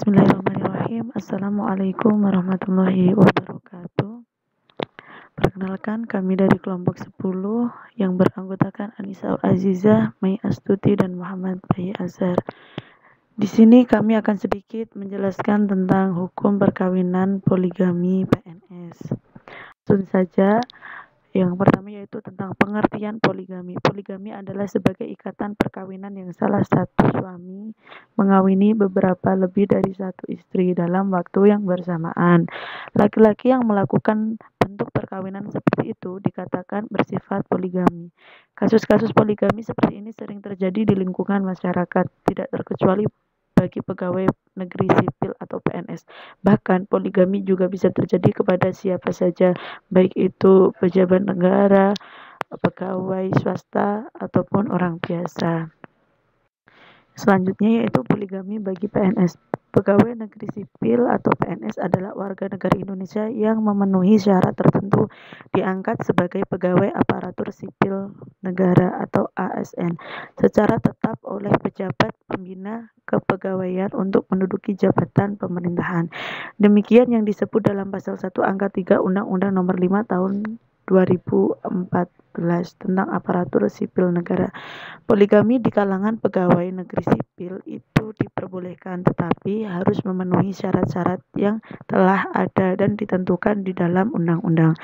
Bismillahirrahmanirrahim. Assalamualaikum warahmatullahi wabarakatuh. Perkenalkan, kami dari kelompok 10 yang beranggotakan Anissa Azizah, Mai Astuti, dan Muhammad Bayi Azhar. Di sini kami akan sedikit menjelaskan tentang hukum perkawinan poligami PNS. Langsung saja. Yang pertama yaitu tentang pengertian poligami. Poligami adalah sebagai ikatan perkawinan yang salah satu suami mengawini beberapa lebih dari satu istri dalam waktu yang bersamaan. Laki-laki yang melakukan bentuk perkawinan seperti itu dikatakan bersifat poligami. Kasus-kasus poligami seperti ini sering terjadi di lingkungan masyarakat, tidak terkecuali bagi pegawai negeri sipil atau PNS. Bahkan poligami juga bisa terjadi kepada siapa saja, baik itu pejabat negara, pegawai swasta, ataupun orang biasa. Selanjutnya yaitu poligami bagi PNS. Pegawai negeri sipil atau PNS adalah warga negara Indonesia yang memenuhi syarat tertentu diangkat sebagai pegawai aparatur sipil negara atau ASN secara tetap oleh pejabat pembina kepegawaian untuk menduduki jabatan pemerintahan. Demikian yang disebut dalam pasal 1 angka 3 Undang-Undang Nomor 5 Tahun 2014 tentang aparatur sipil negara. Poligami di kalangan pegawai negeri sipil itu diperbolehkan, tetapi harus memenuhi syarat-syarat yang telah ada dan ditentukan di dalam undang-undang.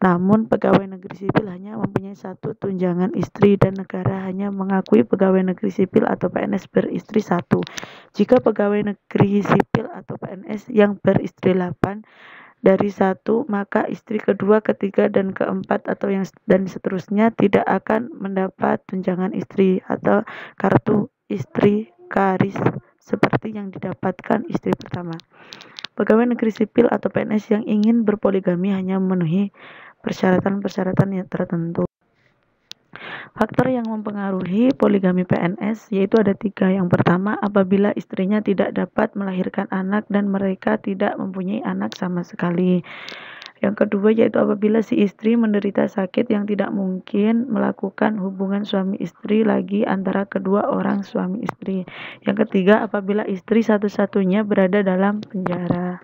Namun pegawai negeri sipil hanya mempunyai satu tunjangan istri dan negara hanya mengakui pegawai negeri sipil atau PNS beristri satu. Jika pegawai negeri sipil atau PNS yang beristri 8 dari satu, maka istri kedua, ketiga, dan keempat atau dan seterusnya tidak akan mendapat tunjangan istri atau kartu istri karis seperti yang didapatkan istri pertama. Pegawai negeri sipil atau PNS yang ingin berpoligami hanya memenuhi persyaratan-persyaratan yang tertentu. Faktor yang mempengaruhi poligami PNS yaitu ada 3. Yang pertama, apabila istrinya tidak dapat melahirkan anak dan mereka tidak mempunyai anak sama sekali. Yang kedua yaitu apabila si istri menderita sakit yang tidak mungkin melakukan hubungan suami istri lagi antara kedua orang suami istri. Yang ketiga, apabila istri satu-satunya berada dalam penjara.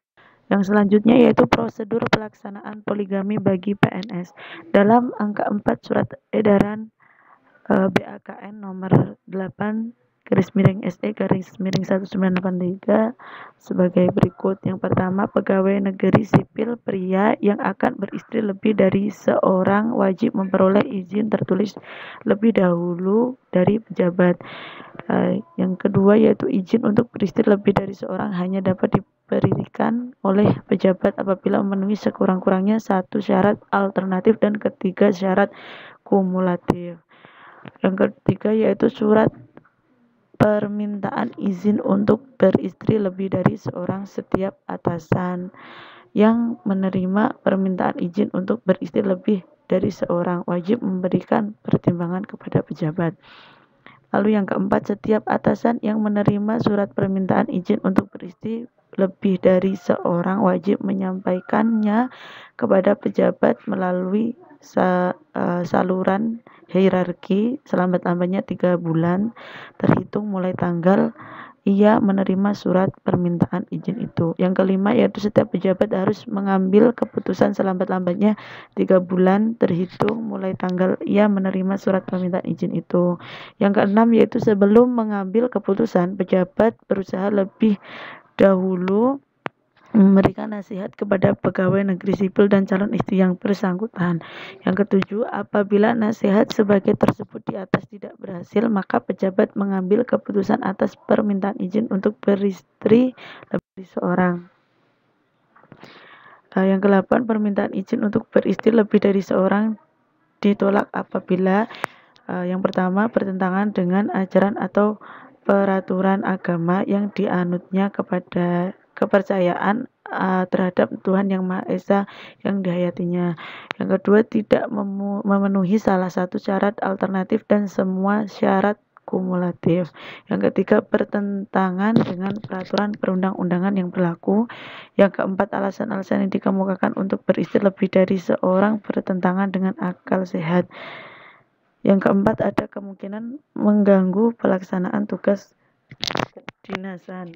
Yang selanjutnya yaitu prosedur pelaksanaan poligami bagi PNS. Dalam angka 4 surat edaran BAKN nomor 8 /SE/1983 sebagai berikut. Yang pertama, pegawai negeri sipil pria yang akan beristri lebih dari seorang wajib memperoleh izin tertulis lebih dahulu dari pejabat. Yang kedua yaitu izin untuk beristri lebih dari seorang hanya dapat diberikan oleh pejabat apabila memenuhi sekurang-kurangnya satu syarat alternatif dan ketiga syarat kumulatif. Yang ketiga yaitu surat permintaan izin untuk beristri lebih dari seorang. Setiap atasan yang menerima permintaan izin untuk beristri lebih dari seorang wajib memberikan pertimbangan kepada pejabat. Lalu yang keempat, setiap atasan yang menerima surat permintaan izin untuk beristri lebih dari seorang wajib menyampaikannya kepada pejabat melalui saluran hierarki selambat-lambatnya 3 bulan terhitung mulai tanggal ia menerima surat permintaan izin itu. Yang kelima yaitu setiap pejabat harus mengambil keputusan selambat-lambatnya 3 bulan terhitung mulai tanggal ia menerima surat permintaan izin itu. Yang keenam yaitu sebelum mengambil keputusan, pejabat berusaha lebih dahulu memberikan nasihat kepada pegawai negeri sipil dan calon istri yang bersangkutan. Yang ketujuh, apabila nasihat sebagai tersebut di atas tidak berhasil, maka pejabat mengambil keputusan atas permintaan izin untuk beristri lebih dari seorang. Yang ke-8, permintaan izin untuk beristri lebih dari seorang ditolak apabila yang pertama, bertentangan dengan ajaran atau peraturan agama yang dianutnya kepada kepercayaan terhadap Tuhan Yang Maha Esa yang dihayatinya. Yang kedua, tidak memenuhi salah satu syarat alternatif dan semua syarat kumulatif. Yang ketiga, bertentangan dengan peraturan perundang-undangan yang berlaku. Yang keempat, alasan-alasan yang dikemukakan untuk beristri lebih dari seorang bertentangan dengan akal sehat. Yang keempat, ada kemungkinan mengganggu pelaksanaan tugas kedinasan.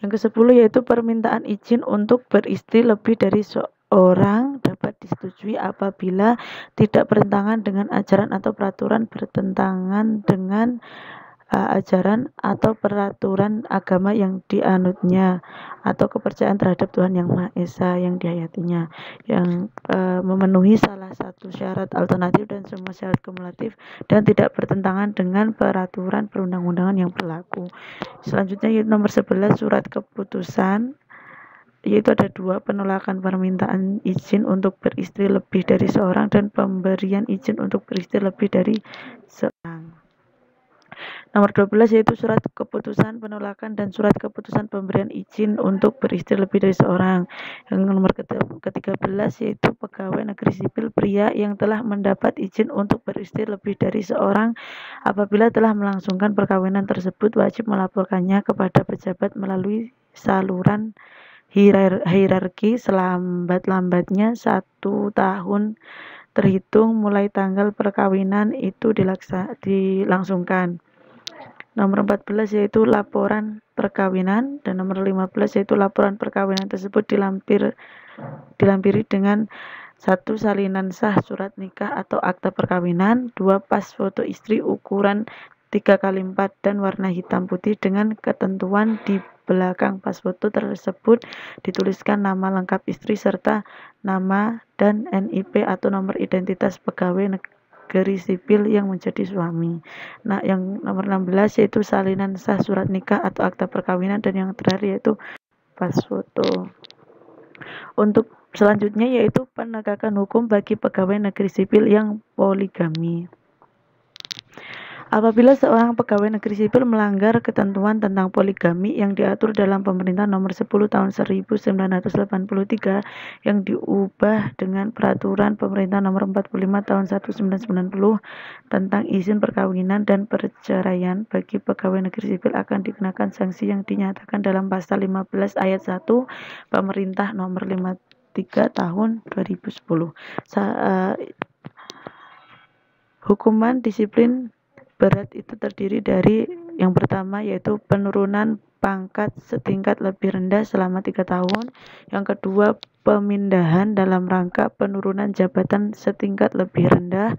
Yang ke-10 yaitu permintaan izin untuk beristri lebih dari seorang dapat disetujui apabila tidak bertentangan dengan ajaran atau peraturan bertentangan dengan ajaran atau peraturan agama yang dianutnya atau kepercayaan terhadap Tuhan Yang Maha Esa yang dihayatinya, yang memenuhi salah satu syarat alternatif dan semua syarat kumulatif dan tidak bertentangan dengan peraturan perundang-undangan yang berlaku. Selanjutnya yaitu nomor 11 surat keputusan, yaitu ada 2, penolakan permintaan izin untuk beristri lebih dari seorang dan pemberian izin untuk beristri lebih dari seorang. Nomor 12 yaitu surat keputusan penolakan dan surat keputusan pemberian izin untuk beristri lebih dari seorang. Yang nomor ke-13 yaitu pegawai negeri sipil pria yang telah mendapat izin untuk beristri lebih dari seorang apabila telah melangsungkan perkawinan tersebut wajib melaporkannya kepada pejabat melalui saluran hierarki selambat-lambatnya 1 tahun terhitung mulai tanggal perkawinan itu dilangsungkan. Nomor 14 yaitu laporan perkawinan dan nomor 15 yaitu laporan perkawinan tersebut dilampiri dengan 1 salinan sah surat nikah atau akta perkawinan, 2 pas foto istri ukuran 3x4 dan warna hitam putih dengan ketentuan di belakang pas foto tersebut dituliskan nama lengkap istri serta nama dan NIP atau nomor identitas pegawai negeri sipil yang menjadi suami. Nah, yang nomor 16 yaitu salinan sah surat nikah atau akta perkawinan dan yang terakhir yaitu pas foto. Untuk selanjutnya yaitu penegakan hukum bagi pegawai negeri sipil yang poligami. Apabila seorang pegawai negeri sipil melanggar ketentuan tentang poligami yang diatur dalam Pemerintah Nomor 10 Tahun 1983 yang diubah dengan Peraturan Pemerintah Nomor 45 Tahun 1990 tentang izin perkawinan dan perceraian bagi pegawai negeri sipil akan dikenakan sanksi yang dinyatakan dalam Pasal 15 Ayat 1 Pemerintah Nomor 53 Tahun 2010. Hukuman disiplin berat itu terdiri dari yang pertama yaitu penurunan pangkat setingkat lebih rendah selama 3 tahun, yang kedua pemindahan dalam rangka penurunan jabatan setingkat lebih rendah,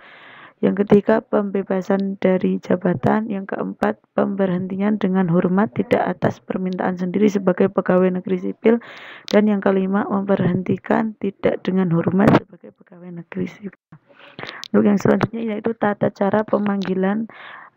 yang ketiga pembebasan dari jabatan, yang keempat pemberhentian dengan hormat tidak atas permintaan sendiri sebagai pegawai negeri sipil, dan yang kelima memberhentikan tidak dengan hormat sebagai pegawai negeri sipil. Untuk yang selanjutnya yaitu tata cara pemanggilan,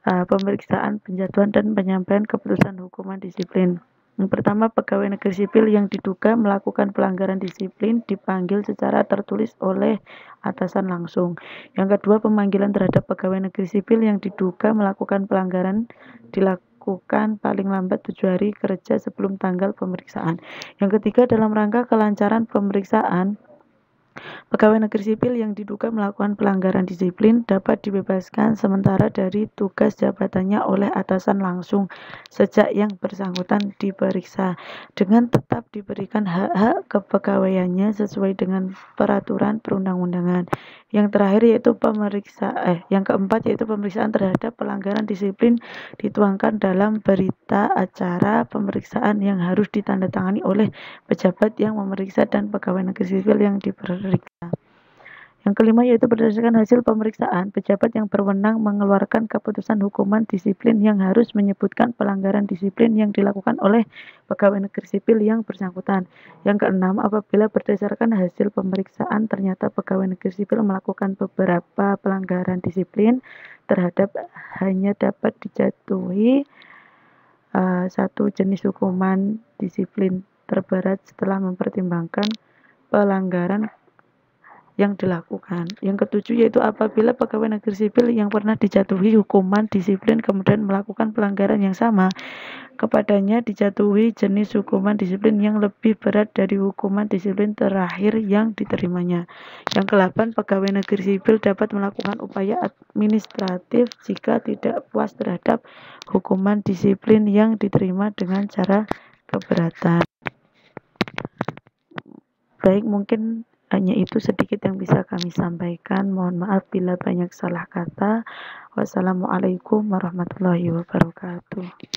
pemeriksaan, penjatuhan, dan penyampaian keputusan hukuman disiplin. Yang pertama, pegawai negeri sipil yang diduga melakukan pelanggaran disiplin dipanggil secara tertulis oleh atasan langsung. Yang kedua, pemanggilan terhadap pegawai negeri sipil yang diduga melakukan pelanggaran dilakukan paling lambat 7 hari kerja sebelum tanggal pemeriksaan. Yang ketiga, dalam rangka kelancaran pemeriksaan, pegawai negeri sipil yang diduga melakukan pelanggaran disiplin dapat dibebaskan sementara dari tugas jabatannya oleh atasan langsung sejak yang bersangkutan diperiksa, dengan tetap diberikan hak-hak kepegawaiannya sesuai dengan peraturan perundang-undangan. Yang terakhir yaitu yang keempat yaitu pemeriksaan terhadap pelanggaran disiplin dituangkan dalam berita acara pemeriksaan yang harus ditandatangani oleh pejabat yang memeriksa dan pegawai negeri sipil yang diperiksa. Yang kelima yaitu berdasarkan hasil pemeriksaan, pejabat yang berwenang mengeluarkan keputusan hukuman disiplin yang harus menyebutkan pelanggaran disiplin yang dilakukan oleh pegawai negeri sipil yang bersangkutan. Yang keenam, apabila berdasarkan hasil pemeriksaan ternyata pegawai negeri sipil melakukan beberapa pelanggaran disiplin terhadap hanya dapat dijatuhi 1 jenis hukuman disiplin terberat setelah mempertimbangkan pelanggaran yang dilakukan. Yang ketujuh yaitu apabila pegawai negeri sipil yang pernah dijatuhi hukuman disiplin kemudian melakukan pelanggaran yang sama, kepadanya dijatuhi jenis hukuman disiplin yang lebih berat dari hukuman disiplin terakhir yang diterimanya. Yang ke-8, pegawai negeri sipil dapat melakukan upaya administratif jika tidak puas terhadap hukuman disiplin yang diterima dengan cara keberatan. Baik, mungkin hanya itu sedikit yang bisa kami sampaikan. Mohon maaf bila banyak salah kata. Wassalamualaikum warahmatullahi wabarakatuh.